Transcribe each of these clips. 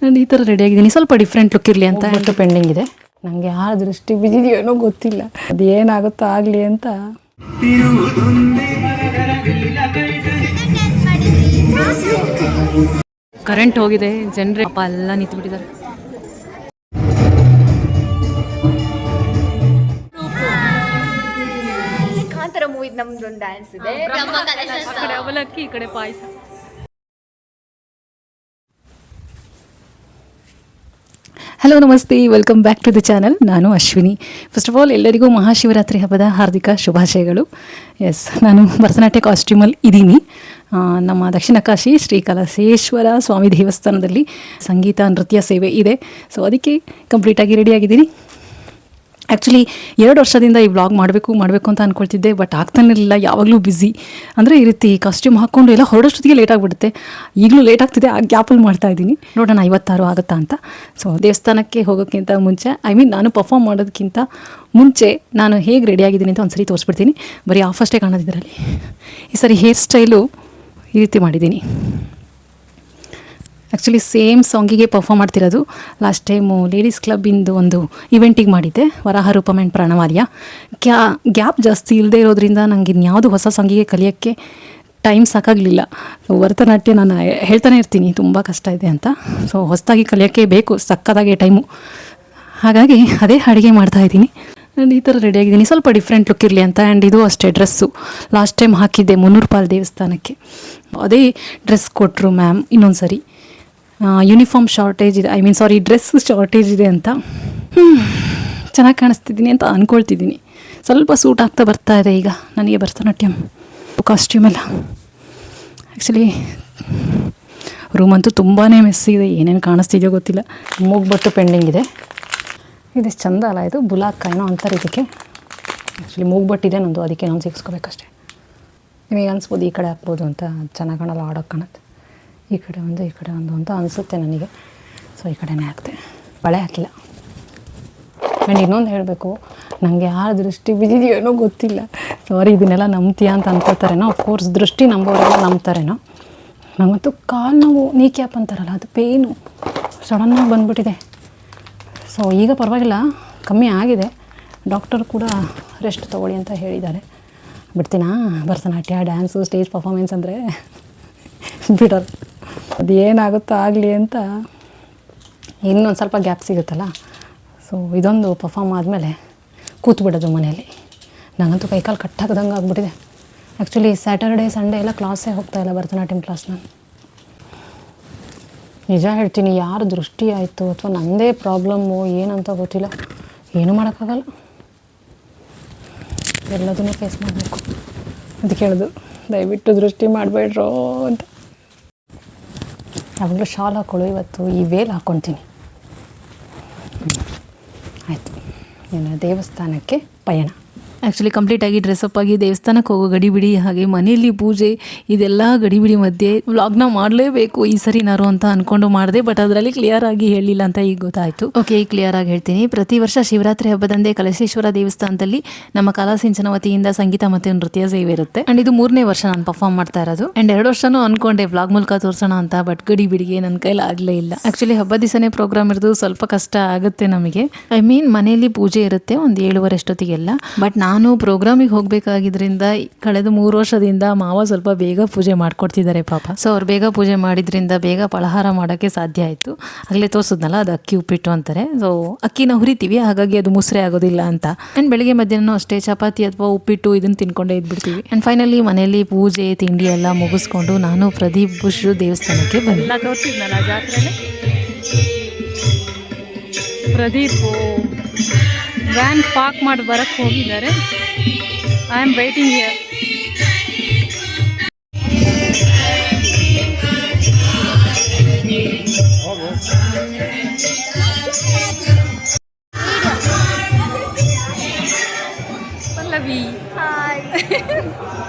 ನಾನು ಈ ಥರ ರೆಡಿಯಾಗಿದ್ದೀನಿ, ಸ್ವಲ್ಪ ಡಿಫ್ರೆಂಟ್ ಲುಕ್ ಇರಲಿ ಅಂತ. ಬಟ್ ಪೆಂಡಿಂಗ್ ಇದೆ, ನನಗೆ ಯಾರ ದೃಷ್ಟಿ ಬಿದ್ದಿದೆಯೋ ಏನೋ ಗೊತ್ತಿಲ್ಲ, ಅದು ಏನಾಗುತ್ತೋ ಆಗಲಿ ಅಂತ. ಕರೆಂಟ್ ಹೋಗಿದೆ, ಜನರೇ ಪಾಪ ಎಲ್ಲ ನಿಂತುಬಿಟ್ಟಿದ್ದಾರೆ. ಕಾಂತಾರ ಮೂವಿದ್ ನಮ್ದೊಂದು ಡ್ಯಾನ್ಸ್ ಇದೆ, ಆ ಕಡೆ ಅವಲಕ್ಕಿ, ಈ ಕಡೆ ಪಾಯಸ. ಹಲೋ ನಮಸ್ತೆ, welcome back to the channel. ನಾನು ಅಶ್ವಿನಿ. ಫಸ್ಟ್ ಆಫ್ ಆಲ್ ಎಲ್ಲರಿಗೂ ಮಹಾಶಿವರಾತ್ರಿ ಹಬ್ಬದ ಹಾರ್ದಿಕ ಶುಭಾಶಯಗಳು. ಎಸ್, ನಾನು ಭರತನಾಟ್ಯ ಕಾಸ್ಟ್ಯೂಮಲ್ಲಿ ಇದ್ದೀನಿ. ನಮ್ಮ ದಕ್ಷಿಣ ಕಾಶಿ ಶ್ರೀ ಕಲಶೇಶ್ವರ ಸ್ವಾಮಿ ದೇವಸ್ಥಾನದಲ್ಲಿ ಸಂಗೀತ ನೃತ್ಯ ಸೇವೆ ಇದೆ. ಸೊ ಅದಕ್ಕೆ ಕಂಪ್ಲೀಟಾಗಿ ರೆಡಿಯಾಗಿದ್ದೀನಿ. ಆ್ಯಕ್ಚುಲಿ 2 ವರ್ಷದಿಂದ ಈ ವ್ಲಾಗ್ ಮಾಡಬೇಕು ಅಂತ ಅಂದ್ಕೊಳ್ತಿದ್ದೆ, ಬಟ್ ಆಗ್ತಾನೆ ಇರಲಿಲ್ಲ. ಯಾವಾಗಲೂ ಬ್ಯುಸಿ ಅಂದರೆ ಈ ರೀತಿ ಕಾಸ್ಟ್ಯೂಮ್ ಹಾಕ್ಕೊಂಡು ಎಲ್ಲ ಹೊರಡೋಷ್ಟೊತ್ತಿಗೆ ಲೇಟ್ ಆಗಿಬಿಡುತ್ತೆ. ಈಗಲೂ ಲೇಟ್ ಆಗ್ತಿದೆ, ಆ ಗ್ಯಾಪಲ್ಲಿ ಮಾಡ್ತಾಯಿದ್ದೀನಿ. ನೋಡೋಣ 56 ಆಗುತ್ತಾ ಅಂತ. ಸೊ ದೇವಸ್ಥಾನಕ್ಕೆ ಹೋಗೋಕ್ಕಿಂತ ಮುಂಚೆ, ನಾನು ಪರ್ಫಾರ್ಮ್ ಮಾಡೋದಕ್ಕಿಂತ ಮುಂಚೆ ನಾನು ಹೇಗೆ ರೆಡಿಯಾಗಿದ್ದೀನಿ ಅಂತ ಒಂದ್ಸರಿ ತೋರಿಸ್ಬಿಡ್ತೀನಿ. ಬರೀ ಆಫಷ್ಟೇ ಕಾಣೋದಿದ್ರಲ್ಲಿ. ಈ ಸರಿ ಹೇರ್ ಸ್ಟೈಲು ಈ ರೀತಿ ಮಾಡಿದ್ದೀನಿ. ಆ್ಯಕ್ಚುಲಿ ಸೇಮ್ ಸಾಂಗಿಗೆ ಪರ್ಫಾರ್ಮ್ ಮಾಡ್ತಿರೋದು. ಲಾಸ್ಟ್ ಟೈಮು ಲೇಡೀಸ್ ಕ್ಲಬ್ಬಿಂದು ಒಂದು ಇವೆಂಟಿಗೆ ಮಾಡಿದ್ದೆ, ವರಾಹ ರೂಪಮ್ ಆ್ಯಂಡ್ ಪ್ರಾಣವಾರ್ಯ. ಗ್ಯಾಪ್ ಜಾಸ್ತಿ ಇಲ್ಲದೆ ಇರೋದ್ರಿಂದ ನನಗೆ ಇನ್ಯಾವುದು ಹೊಸ ಸಾಂಗಿಗೆ ಕಲಿಯೋಕ್ಕೆ ಟೈಮ್ ಸಾಕಾಗಲಿಲ್ಲ. ಭರತನಾಟ್ಯ ನಾನು ಹೇಳ್ತಾನೆ ಇರ್ತೀನಿ ತುಂಬ ಕಷ್ಟ ಇದೆ ಅಂತ. ಸೊ ಹೊಸದಾಗಿ ಕಲಿಯೋಕ್ಕೆ ಬೇಕು ಸಕ್ಕದಾಗೆ ಟೈಮು. ಹಾಗಾಗಿ ಅದೇ ಅಡುಗೆ ಮಾಡ್ತಾಯಿದ್ದೀನಿ. ಆ್ಯಂಡ್ ಈ ಥರ ರೆಡಿಯಾಗಿದ್ದೀನಿ, ಸ್ವಲ್ಪ ಡಿಫ್ರೆಂಟ್ ಲುಕ್ ಇರಲಿ ಅಂತ. ಆ್ಯಂಡ್ ಇದು ಅಷ್ಟೇ, ಡ್ರೆಸ್ಸು ಲಾಸ್ಟ್ ಟೈಮ್ ಹಾಕಿದ್ದೆ 300 ರೂಪಾಯಿ ದೇವಸ್ಥಾನಕ್ಕೆ. ಅದೇ ಡ್ರೆಸ್ ಕೊಟ್ಟರು ಮ್ಯಾಮ್. ಇನ್ನೊಂದು ಸರಿ ಯೂನಿಫಾರ್ಮ್ ಶಾರ್ಟೇಜ್ ಇದೆ, ಡ್ರೆಸ್ ಶಾರ್ಟೇಜ್ ಇದೆ ಅಂತ. ಚೆನ್ನಾಗಿ ಕಾಣಿಸ್ತಿದ್ದೀನಿ ಅಂತ ಅಂದ್ಕೊಳ್ತಿದ್ದೀನಿ. ಸ್ವಲ್ಪ ಸೂಟ್ ಆಗ್ತಾ ಬರ್ತಾ ಇದೆ ಈಗ ನನಗೆ ಭರತನಾಟ್ಯಂ ಕಾಸ್ಟ್ಯೂಮೆಲ್ಲ. ಆ್ಯಕ್ಚುಲಿ ರೂಮಂತೂ ತುಂಬಾ ಮೆಸ್ಸಿ ಇದೆ, ಏನೇನು ಕಾಣಿಸ್ತಿದೆಯೋ ಗೊತ್ತಿಲ್ಲ. ಮೂಗ್ಬಟ್ಟು ಪೆಂಡಿಂಗ್ ಇದೆ. ಇದಿಷ್ಟು ಚಂದ ಅಲ್ಲ, ಇದು ಬುಲಾಕ ಏನೋ ಅಂತಾರೆ ಇದಕ್ಕೆ. ಆ್ಯಕ್ಚುಲಿ ಮೂಗ್ಬಟ್ಟಿದೆ ನಂದು, ಅದಕ್ಕೆ ನಾನು ಸಿಗಿಸ್ಕೋಬೇಕಷ್ಟೆ. ನಿಮಗೆ ಅನಿಸ್ಬೋದು ಈ ಕಡೆ ಹಾಕ್ಬೋದು ಅಂತ, ಚೆನ್ನಾಗಿ ಕಾಣಲ್ಲ, ಆಡೋಕ್ಕೆ ಕಾಣುತ್ತೆ. ಈ ಕಡೆ ಒಂದು ಅಂತ ಅನಿಸುತ್ತೆ ನನಗೆ. ಸೊ ಈ ಕಡೆನೇ ಹಾಕ್ತೆ, ಬಳೆ ಹಾಕಿಲ್ಲ. ಆ್ಯಂಡ್ ಇನ್ನೊಂದು ಹೇಳಬೇಕು, ನನಗೆ ಯಾರ ದೃಷ್ಟಿ ಬಿದ್ದಿದೆಯೋ ಏನೋ ಗೊತ್ತಿಲ್ಲ. ಸಾರಿ, ಇದನ್ನೆಲ್ಲ ನಂಬ್ತೀಯಾ ಅಂತ ಅಂದ್ಕೊಳ್ತಾರೇನೋ. ಅಫ್ಕೋರ್ಸ್ ದೃಷ್ಟಿ ನಂಬೋರೆಲ್ಲ ನಂಬ್ತಾರೇನೋ. ನನಗಂತೂ ಕಾಲು ನೋವು, ನೀ ಕ್ಯಾಪ್ ಅಂತಾರಲ್ಲ, ಅದು ಪೇಯ್ನು ಸಡನ್ನಾಗಿ ಬಂದುಬಿಟ್ಟಿದೆ. ಸೊ ಈಗ ಪರವಾಗಿಲ್ಲ, ಕಮ್ಮಿ ಆಗಿದೆ. ಡಾಕ್ಟರ್ ಕೂಡ ರೆಸ್ಟ್ ತೊಗೊಳ್ಳಿ ಅಂತ ಹೇಳಿದ್ದಾರೆ. ಬಿಡ್ತೀನಾ ಭರತನಾಟ್ಯ, ಡ್ಯಾನ್ಸು, ಸ್ಟೇಜ್ ಪರ್ಫಾರ್ಮೆನ್ಸ್ ಅಂದರೆ ಬಿಡೋದು. ಅದು ಏನಾಗುತ್ತೋ ಆಗಲಿ ಅಂತ. ಇನ್ನೊಂದು ಸ್ವಲ್ಪ ಗ್ಯಾಪ್ ಸಿಗುತ್ತಲ್ಲ. ಸೊ ಇದೊಂದು ಪರ್ಫಾರ್ಮ್ ಆದಮೇಲೆ ಕೂತ್ಬಿಡೋದು ಮನೆಯಲ್ಲಿ. ನನಗಂತೂ ಕೈಕಾಲು ಕಟ್ಟಾಗ್ದಂಗೆ ಆಗ್ಬಿಟ್ಟಿದೆ. ಆ್ಯಕ್ಚುಲಿ ಸ್ಯಾಟರ್ಡೇ ಸಂಡೇ ಎಲ್ಲ ಕ್ಲಾಸೇ ಹೋಗ್ತಾಯಿಲ್ಲ, ಭರತನಾಟ್ಯಂ ಕ್ಲಾಸ್. ನಾನು ನಿಜ ಹೇಳ್ತೀನಿ, ಯಾರು ದೃಷ್ಟಿ ಆಯಿತು ಅಥವಾ ನನ್ನದೇ ಪ್ರಾಬ್ಲಮ್ಮು ಏನಂತ ಗೊತ್ತಿಲ್ಲ, ಏನೂ ಮಾಡೋಕ್ಕಾಗಲ್ಲ. ಎಲ್ಲದನ್ನೂ ಫೇಸ್ ಮಾಡಬೇಕು. ಅದಕ್ಕೆ ಹೇಳೋದು, ದಯವಿಟ್ಟು ದೃಷ್ಟಿ ಮಾಡಬೇಡ್ರೋ ಅಂತ. ಯಾವಾಗಲೂ ಶಾಲ್ ಹಾಕ್ಕೊಳ್ಳು, ಇವತ್ತು ಈ ವೇಲ್ ಹಾಕ್ಕೊಳ್ತೀನಿ. ಆಯಿತು, ಇನ್ನು ದೇವಸ್ಥಾನಕ್ಕೆ ಪಯಣ. ಆ್ಯಕ್ಚುಲಿ ಕಂಪ್ಲೀಟಾಗಿ ಡ್ರೆಸ್ಅಪ್ ಆಗಿ ದೇವಸ್ಥಾನಕ್ಕೆ ಹೋಗೋ ಗಡಿಬಿಡಿ, ಹಾಗೆ ಮನೆಯಲ್ಲಿ ಪೂಜೆ, ಇದೆಲ್ಲ ಗಡಿಬಿಡಿ ಮಧ್ಯೆ ವ್ಲಾಗ್ನ ಮಾಡಲೇಬೇಕು ಈ ಸರಿನಾರು ಅಂತ ಅಂದ್ಕೊಂಡು ಮಾಡಿದೆ. ಬಟ್ ಅದರಲ್ಲಿ ಕ್ಲಿಯರ್ ಆಗಿ ಹೇಳಿಲ್ಲ ಅಂತ ಈಗ ಗೊತ್ತಾಯಿತು. ಓಕೆ, ಈಗ ಕ್ಲಿಯರ್ ಆಗಿ ಹೇಳ್ತೀನಿ. ಪ್ರತಿ ವರ್ಷ ಶಿವರಾತ್ರಿ ಹಬ್ಬದಂದೇ ಕಲಶೇಶ್ವರ ದೇವಸ್ಥಾನದಲ್ಲಿ ನಮ್ಮ ಕಲಾಸಿಂಚನ ವತಿಯಿಂದ ಸಂಗೀತ ಮತ್ತು ನೃತ್ಯ ಸೇವೆ ಇರುತ್ತೆ. ಆ್ಯಂಡ್ ಇದು 3ನೇ ವರ್ಷ ನಾನು ಪರ್ಫಾರ್ಮ್ ಮಾಡ್ತಾ ಇರೋದು. ಆ್ಯಂಡ್ 2 ವರ್ಷನೂ ಅಂದ್ಕೊಂಡೆ ವ್ಲಾಗ್ ಮೂಲಕ ತೋರಿಸೋಣ ಅಂತ, ಬಟ್ ಗಡಿಬಿಡಿಗೆ ನನ್ನ ಕೈಲಿ ಆಗಲೇ ಇಲ್ಲ. ಆ್ಯಕ್ಚುಲಿ ಹಬ್ಬ ದಿವಸನೇ ಪ್ರೋಗ್ರಾಮ್ ಇರೋದು ಸ್ವಲ್ಪ ಕಷ್ಟ ಆಗುತ್ತೆ ನಮಗೆ. ಮನೆಯಲ್ಲಿ ಪೂಜೆ ಇರುತ್ತೆ ಒಂದು 7:30 ಅಷ್ಟೊತ್ತಿಗೆಲ್ಲ. ಬಟ್ ನಾನು ಪ್ರೋಗ್ರಾಮಿಗೆ ಹೋಗಬೇಕಾಗಿದ್ದರಿಂದ ಕಳೆದ 3 ವರ್ಷದಿಂದ ಮಾವ ಸ್ವಲ್ಪ ಬೇಗ ಪೂಜೆ ಮಾಡ್ಕೊಡ್ತಿದ್ದಾರೆ ಪಾಪ. ಸೊ ಅವ್ರು ಬೇಗ ಪೂಜೆ ಮಾಡಿದ್ರಿಂದ ಬೇಗ ಫಲಹಾರ ಮಾಡೋಕ್ಕೆ ಸಾಧ್ಯ ಆಯಿತು. ಆಗಲೇ ತೋರಿಸಿದ್ನಲ್ಲ, ಅದು ಅಕ್ಕಿ ಉಪ್ಪಿಟ್ಟು ಅಂತಾರೆ. ಸೊ ಅಕ್ಕಿನ ಹುರಿತೀವಿ, ಹಾಗಾಗಿ ಅದು ಮುಸ್ರೆ ಆಗೋದಿಲ್ಲ ಅಂತ. ಆ್ಯಂಡ್ ಬೆಳಿಗ್ಗೆ ಮಧ್ಯಾಹ್ನ ಅಷ್ಟೇ ಚಪಾತಿ ಅಥವಾ ಉಪ್ಪಿಟ್ಟು ಇದನ್ನು ತಿನ್ಕೊಂಡೇ ಇದ್ಬಿಡ್ತೀವಿ. ಆ್ಯಂಡ್ ಫೈನಲಿ ಮನೆಯಲ್ಲಿ ಪೂಜೆ ತಿಂಡಿ ಎಲ್ಲ ಮುಗಿಸ್ಕೊಂಡು ನಾನು ಪ್ರದೀಪ್ ಬುಷ್ ದೇವಸ್ಥಾನಕ್ಕೆ ಬಂದೆ. ತೋರಿಸಿದ್ನಲ್ಲ ಜಾತ್ರೆಯಲ್ಲಿ, ಪ್ರದೀಪ್ ವ್ಯಾನ್ ಪಾರ್ಕ್ ಮಾಡಿ ಬರಕ್ಕೆ ಹೋಗಿದ್ದಾರೆ. I am waiting here. Pallavi, hi.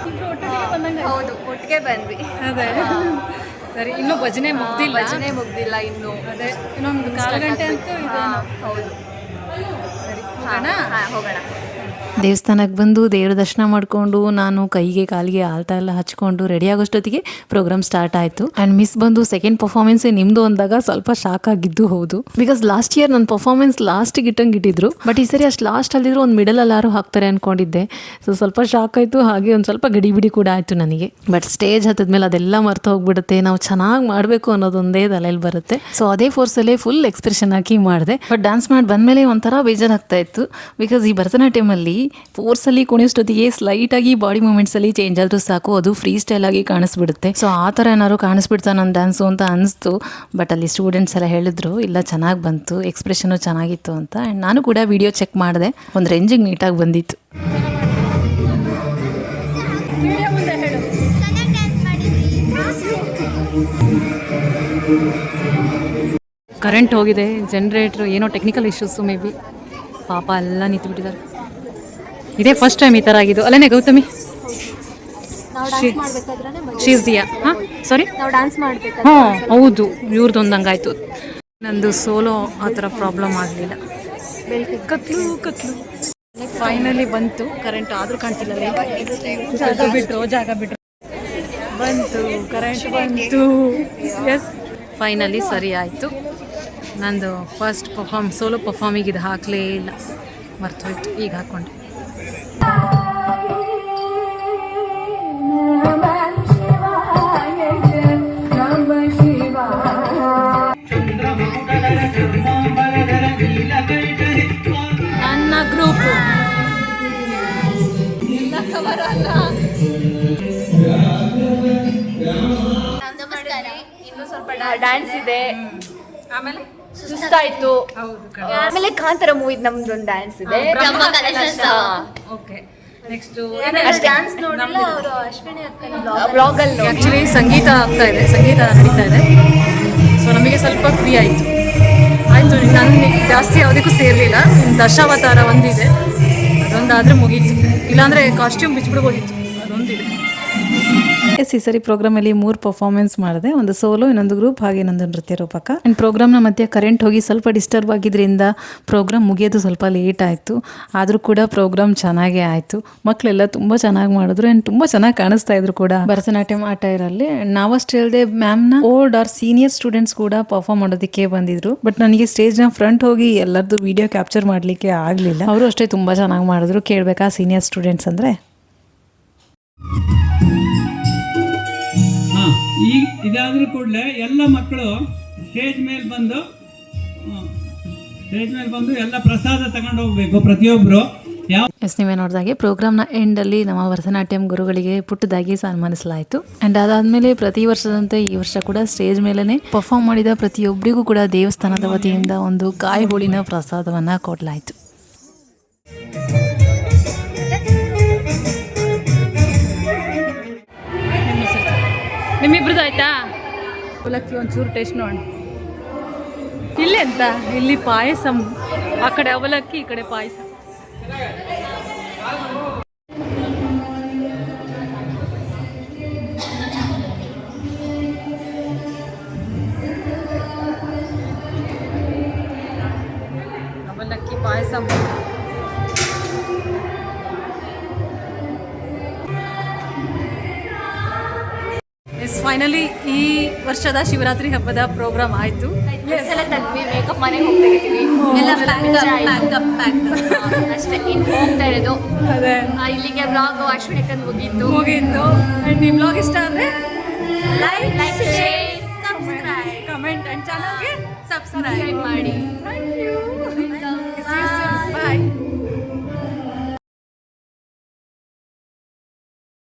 ಹೌದು, ಒಟ್ಟಿಗೆ ಬಂದ್ವಿ. ಅದೇ ಸರಿ, ಇನ್ನೂ ಭಜನೆ ಮುಗ್ದಿಲ್ಲ ಇನ್ನು. ಅದೇ ಇನ್ನೊಂದು 4 ಗಂಟೆ ಅಂತೂ ಇದೆ. ಹೌದು, ಸರಿ ಹೋಗೋಣ. ಹೋಗೋಣ. ದೇವಸ್ಥಾನಕ್ಕೆ ಬಂದು ದೇವ್ರ ದರ್ಶನ ಮಾಡಿಕೊಂಡು ನಾನು ಕೈಗೆ ಕಾಲಿಗೆ ಆಲ್ತಾ ಎಲ್ಲ ಹಚ್ಕೊಂಡು ರೆಡಿ ಆಗೋಷ್ಟೊತ್ತಿಗೆ ಪ್ರೋಗ್ರಾಮ್ ಸ್ಟಾರ್ಟ್ ಆಯಿತು. ಆ್ಯಂಡ್ ಮಿಸ್ ಬಂದು ಸೆಕೆಂಡ್ ಪರ್ಫಾರ್ಮೆನ್ಸೇ ನಿಮ್ಮದು ಅಂದಾಗ ಸ್ವಲ್ಪ ಶಾಕ್ ಆಗಿದ್ದು ಹೌದು. ಬಿಕಾಸ್ ಲಾಸ್ಟ್ ಇಯರ್ ನನ್ನ ಪರ್ಫಾರ್ಮೆನ್ಸ್ ಲಾಸ್ಟಿಗೆ ಇಟ್ಟಿದ್ರು, ಬಟ್ ಈ ಸರಿ ಅಷ್ಟು ಲಾಸ್ಟ್ ಅಲ್ಲಿದ್ರು ಒಂದು ಮಿಡಲಲ್ಲಿ ಯಾರು ಹಾಕ್ತಾರೆ ಅಂದ್ಕೊಂಡಿದ್ದೆ. ಸೊ ಸ್ವಲ್ಪ ಶಾಕ್ ಆಯಿತು, ಹಾಗೆ ಒಂದು ಸ್ವಲ್ಪ ಗಡಿಬಿಡಿ ಕೂಡ ಆಯಿತು ನನಗೆ. ಬಟ್ ಸ್ಟೇಜ್ ಹತ್ತಿದ್ಮೇಲೆ ಅದೆಲ್ಲ ಮರ್ತು ಹೋಗ್ಬಿಡುತ್ತೆ. ನಾವು ಚೆನ್ನಾಗಿ ಮಾಡಬೇಕು ಅನ್ನೋದೊಂದೇ ತಲೆಯಲ್ಲಿ ಬರುತ್ತೆ. ಸೊ ಅದೇ ಫೋರ್ಸಲ್ಲೇ ಫುಲ್ ಎಕ್ಸ್ಪ್ರೆಷನ್ ಹಾಕಿ ಮಾಡಿದೆ. ಬಟ್ ಡ್ಯಾನ್ಸ್ ಮಾಡಿ ಬಂದಮೇಲೆ ಒಂಥರ ಬೇಜಾರಾಗ್ತಾ ಇತ್ತು. ಬಿಕಾಸ್ ಈ ಭರತನಾಟ್ಯಮಲ್ಲಿ ಫೋರ್ಸಲ್ಲಿ ಕುಣಿಯೋಷ್ಟೊತ್ತಿಗೆ ಸ್ಲೈಟಾಗಿ ಬಾಡಿ ಮೂಮೆಂಟ್ಸಲ್ಲಿ ಚೇಂಜ್ ಆದರೂ ಸಾಕು, ಅದು ಫ್ರೀ ಸ್ಟೈಲ್ ಆಗಿ ಕಾಣಿಸ್ಬಿಡುತ್ತೆ. ಸೊ ಆ ಥರ ಏನಾದ್ರು ಕಾಣಿಸ್ಬಿಡ್ತಾ ನನ್ನ ಡ್ಯಾನ್ಸು ಅಂತ ಅನಿಸ್ತು. ಬಟ್ ಅಲ್ಲಿ ಸ್ಟೂಡೆಂಟ್ಸ್ ಎಲ್ಲ ಹೇಳಿದ್ರು ಇಲ್ಲ ಚೆನ್ನಾಗಿ ಬಂತು, ಎಕ್ಸ್ಪ್ರೆಷನು ಚೆನ್ನಾಗಿತ್ತು ಅಂತ. ಆ್ಯಂಡ್ ನಾನು ಕೂಡ ವಿಡಿಯೋ ಚೆಕ್ ಮಾಡಿದೆ, ಒಂದು ರೇಂಜಿಗೆ ನೀಟಾಗಿ ಬಂದಿತ್ತು. ಕರೆಂಟ್ ಹೋಗಿದೆ, ಜನ್ರೇಟ್ರು ಏನೋ ಟೆಕ್ನಿಕಲ್ ಇಶ್ಯೂಸು ಮೇ ಬಿ, ಪಾಪ ಎಲ್ಲ ನಿಂತುಬಿಟ್ಟಿದ್ದಾರೆ. ಇದೇ ಫಸ್ಟ್ ಟೈಮ್ ಈ ಥರ ಆಗಿದ್ದು ಅಲ್ಲೇನೆ ಗೌತಮಿ? ಶೀಸ್ ದಿಯಾ. ಹಾಂ ಸಾರಿ, ಹಾಂ ಹೌದು, ಇವ್ರದ್ದೊಂದು ಹಂಗಾಯ್ತು. ನಂದು ಸೋಲೋ ಆ ಥರ ಪ್ರಾಬ್ಲಮ್ ಆಗಲಿಲ್ಲ. ಕತ್ಲು ಫೈನಲಿ ಬಂತು ಕರೆಂಟ್, ಆದರೂ ಕಾಣ್ತಿಲ್ಲ. ಜಾಗ ಬಿಟ್ರು ಬಂತು, ಕರೆಂಟ್ ಬಂತು. ಎಸ್ ಫೈನಲಿ ಸರಿ ಆಯಿತು. ನಂದು ಫಸ್ಟ್ ಸೋಲೋ ಪರ್ಫಾರ್ಮಿಗೆ ಇದು ಹಾಕಲೇ ಇಲ್ಲ, ಮರ್ತೋಯ್ತು, ಈಗ ಹಾಕ್ಕೊಂಡೆ. ನನ್ನ ಗ್ರೂಪ್ ಇನ್ನು ಸ್ವಲ್ಪ ಡ್ಯಾನ್ಸ್ ಇದೆ, ಆಮೇಲೆ ಸುಸ್ತಾಯ್ತು. ಆಮೇಲೆ ಕಾಂತಾರ ಮೂವಿ ನಮ್ದೊಂದು ಡ್ಯಾನ್ಸ್ ಇದೆ. ಆ್ಯಕ್ಚುಲಿ ಸಂಗೀತ ಆಗ್ತಾ ಇದೆ, ಸಂಗೀತ ನಡೀತಾ ಇದೆ. ಸೊ ನಮಗೆ ಸ್ವಲ್ಪ ಫ್ರೀ ಆಯಿತು. ನಾನು ಜಾಸ್ತಿ ಯಾವುದಕ್ಕೂ ಸೇರಲಿಲ್ಲ. ದಶಾವತಾರ ಒಂದಿದೆ, ಅದೊಂದಾದರೆ ಮುಗೀತು. ಇಲ್ಲಾಂದರೆ ಕಾಸ್ಟ್ಯೂಮ್ ಬಿಚ್ಚಿಬಿಡ್ಬೋದಿತ್ತು, ಅದೊಂದಿದೆ. ಈ ಸರಿ ಪ್ರೋಗ್ರಾಮಲ್ಲಿ 3 ಪರ್ಫಾರ್ಮೆನ್ಸ್ ಮಾಡಿದೆ, ಒಂದು ಸೋಲೋ, ಇನ್ನೊಂದು ಗ್ರೂಪ್, ಹಾಗೆ ಇನ್ನೊಂದು ನೃತ್ಯ ರೂಪಕ. ಆ್ಯಂಡ್ ಪ್ರೋಗ್ರಾಮ್ನ ಮಧ್ಯೆ ಕರೆಂಟ್ ಹೋಗಿ ಸ್ವಲ್ಪ ಡಿಸ್ಟರ್ಬ್ ಆಗಿದ್ದರಿಂದ ಪ್ರೋಗ್ರಾಮ್ ಮುಗಿಯೋದು ಸ್ವಲ್ಪ ಲೇಟ್ ಆಯಿತು. ಆದರೂ ಕೂಡ ಪ್ರೋಗ್ರಾಮ್ ಚೆನ್ನಾಗೇ ಆಯಿತು. ಮಕ್ಕಳೆಲ್ಲ ತುಂಬ ಚೆನ್ನಾಗಿ ಮಾಡಿದ್ರು ಆ್ಯಂಡ್ ತುಂಬ ಚೆನ್ನಾಗಿ ಕಾಣಿಸ್ತಾ ಇದ್ರು ಕೂಡ ಭರತನಾಟ್ಯಂ ಆಟ ಇರಲಿ. ನಾವಷ್ಟೇ ಅಲ್ಲದೆ ಮ್ಯಾಮ್ನ ಓಲ್ಡ್ ಆರ್ ಸೀನಿಯರ್ ಸ್ಟೂಡೆಂಟ್ಸ್ ಕೂಡ ಪರ್ಫಾರ್ಮ್ ಮಾಡೋದಕ್ಕೆ ಬಂದಿದ್ರು. ಬಟ್ ನನಗೆ ಸ್ಟೇಜ್ನ ಫ್ರಂಟ್ ಹೋಗಿ ಎಲ್ಲರದ್ದು ವಿಡಿಯೋ ಕ್ಯಾಪ್ಚರ್ ಮಾಡಲಿಕ್ಕೆ ಆಗಲಿಲ್ಲ. ಅವರು ಅಷ್ಟೇ ತುಂಬ ಚೆನ್ನಾಗಿ ಮಾಡಿದ್ರು. ಕೇಳಬೇಕಾ ಸೀನಿಯರ್ ಸ್ಟೂಡೆಂಟ್ಸ್ ಅಂದರೆ? ಈಗ ಇದಾದ್ರೂ ಕೂಡಲೇ ಎಲ್ಲ ಮಕ್ಕಳು ಸ್ಟೇಜ್ ಮೇಲೆ ಬಂದು ಎಲ್ಲ ಪ್ರಸಾದ ತಗೊಂಡು ಹೋಗ್ಬೇಕು ಪ್ರತಿಯೊಬ್ರು. ಎಸ್, ನೀವೇ ನೋಡಿದಾಗೆ ಪ್ರೋಗ್ರಾಮ್ನ ಎಂಡಲ್ಲಿ ನಮ್ಮ ಭರತನಾಟ್ಯಂ ಗುರುಗಳಿಗೆ ಪುಟ್ಟದಾಗಿ ಸನ್ಮಾನಿಸಲಾಯಿತು. ಆ್ಯಂಡ್ ಅದಾದಮೇಲೆ ಪ್ರತಿ ವರ್ಷದಂತೆ ಈ ವರ್ಷ ಕೂಡ ಸ್ಟೇಜ್ ಮೇಲೇ ಪರ್ಫಾರ್ಮ್ ಮಾಡಿದ ಪ್ರತಿಯೊಬ್ಬರಿಗೂ ಕೂಡ ದೇವಸ್ಥಾನದ ವತಿಯಿಂದ ಒಂದು ಕಾಯಿ ಹೋಳಿನ ಪ್ರಸಾದವನ್ನು ಕೊಡಲಾಯಿತು. ನಿಮ್ಮಿಬ್ರದ್ದು ಆಯ್ತಾ? ಅವಲಕ್ಕಿ ಒಂಚೂರು ಟೇಸ್ಟ್ ನೋಡೋಣ. ಇಲ್ಲಿ ಅಂತ, ಇಲ್ಲಿ ಪಾಯಸ, ಆ ಕಡೆ ಅವಲಕ್ಕಿ, ಈ ಕಡೆ ಪಾಯಸ. ಅವಲಕ್ಕಿ ಪಾಯಸ. ಫೈನಲಿ ಈ ವರ್ಷದ ಶಿವರಾತ್ರಿ ಹಬ್ಬದ ಪ್ರೋಗ್ರಾಮ್ ಆಯಿತು. ಮೇಕಪ್ ಮನೆಗೆ ಹೋಗ್ತಿದ್ದೀವಿ, ಎಲ್ಲ ಅಷ್ಟೇ. ಇನ್ನು ಹೋಗ್ತಾ ಇರೋದು ಅದೇ. ಇಲ್ಲಿಗೆ ಬ್ಲಾಗ್ ಅಶ್ವಿನಿ ಮುಗೀತು. ಆ್ಯಂಡ್ ನಿಮ್ಮ ಬ್ಲಾಗ್ ಇಷ್ಟ ಆದರೆ like, share, subscribe, comment and ಚಾನಲ್ಗೆ ಸಬ್ಸ್ಕ್ರೈಬ್ ಮಾಡಿ.